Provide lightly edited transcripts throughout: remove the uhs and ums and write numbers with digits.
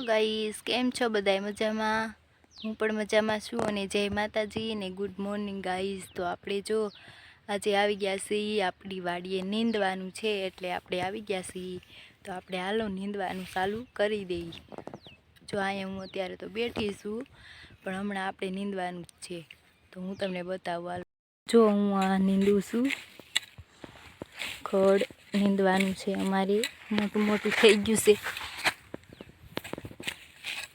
Guys, કેમ છો બધાય? મજામાં? હું પણ મજામાં છું અને જય માતાજી ને ગુડ મોર્નિંગ ગાઈસ. તો આપણે જો આજે આવી ગયા છીએ આપણી વાડીએ નીંદવાનું છે, એટલે આપણે આવી ગયા છીએ. તો આપણે હાલો નીંદવાનું ચાલુ કરી દઈએ. જો અહીંયા હું અત્યારે તો બેઠી છું, પણ હમણાં આપણે નીંદવાનું જ છે, તો હું તમને બતાવું. હાલો જો હું આ નીંદું છું, ખડ નીંદવાનું છે અમારે, મોટું મોટું થઈ ગયું છે.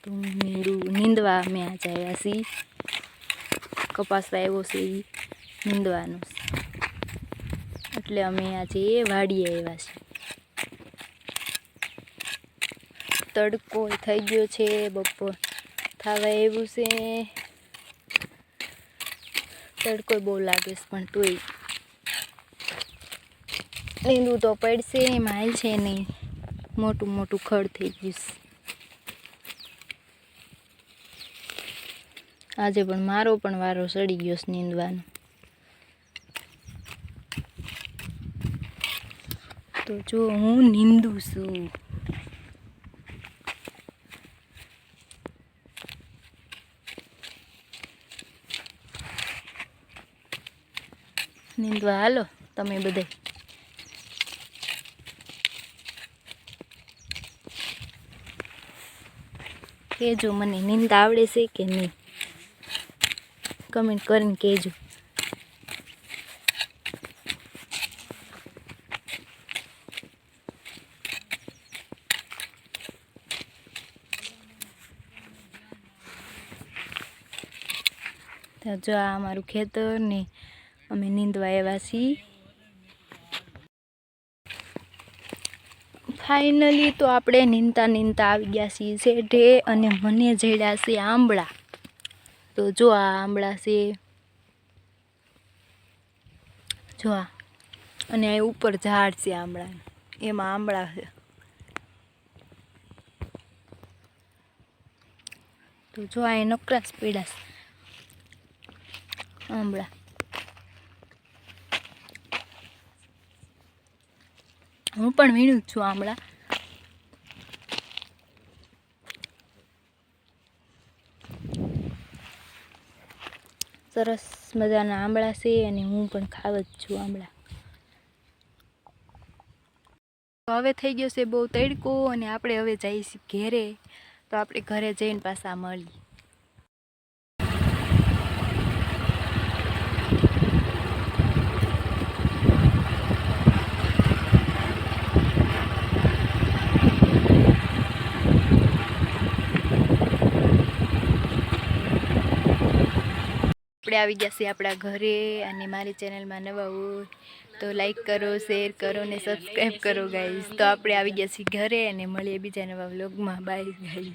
તો નીંદવા અમે આજે આવ્યા છીએ, કપાસ આવ્યો છે એ નીંદવાનો, એટલે અમે આજે વાડીએ આવ્યા છીએ. તડકો થઈ ગયો છે, બપોર થવા આવ્યું છે, તડકો બહુ લાગે છે, પણ તોય નીંદવું તો પડશે, એમાં હાલ છે નહીં, મોટું મોટું ખડ થઈ ગયું છે. આજે પણ મારો પણ વારો સડી ગયો છે નીંદવાનો. તો જો હું નીંદું છું. નીંદવા હાલો તમે બધા. કહેજો મને નીંદતા આવડે છે કે નહીં, કમેન્ટ કરીને કહેજો. જો આ અમારું ખેતર ને અમે નીંદવા આવ્યા છીએ. ફાઇનલી તો આપણે નીંદતા નીંદતા આવી ગયા છીએ શેઢે, અને મને જડ્યા છે આંબળા. તો જો આ આંબળા છે, જો આ, અને આ ઉપર ઝાડ છે આંબળાનું, એમાં આંબળા છે. તો જો આ નકરાસ પીડા આંબળા. હું પણ વીણું જ છું આંબળા. સરસ મજાના આંબળા છે, અને હું પણ ખાવ જ છું આંબળા. હવે થઈ ગયો છે બહુ તડકો, અને આપણે હવે જઈએ છીએ ઘેરે. તો આપણે ઘરે જઈને પાછા મળીએ. આપણે આવી ગયા છીએ આપણા ઘરે, અને મારી ચેનલમાં નવા હોય તો લાઈક કરો, શેર કરો ને સબસ્ક્રાઈબ કરો ગાઈઝ. તો આપણે આવી ગયા છીએ ઘરે, અને મળીએ બીજા નવા વ્લોગમાં. By guys.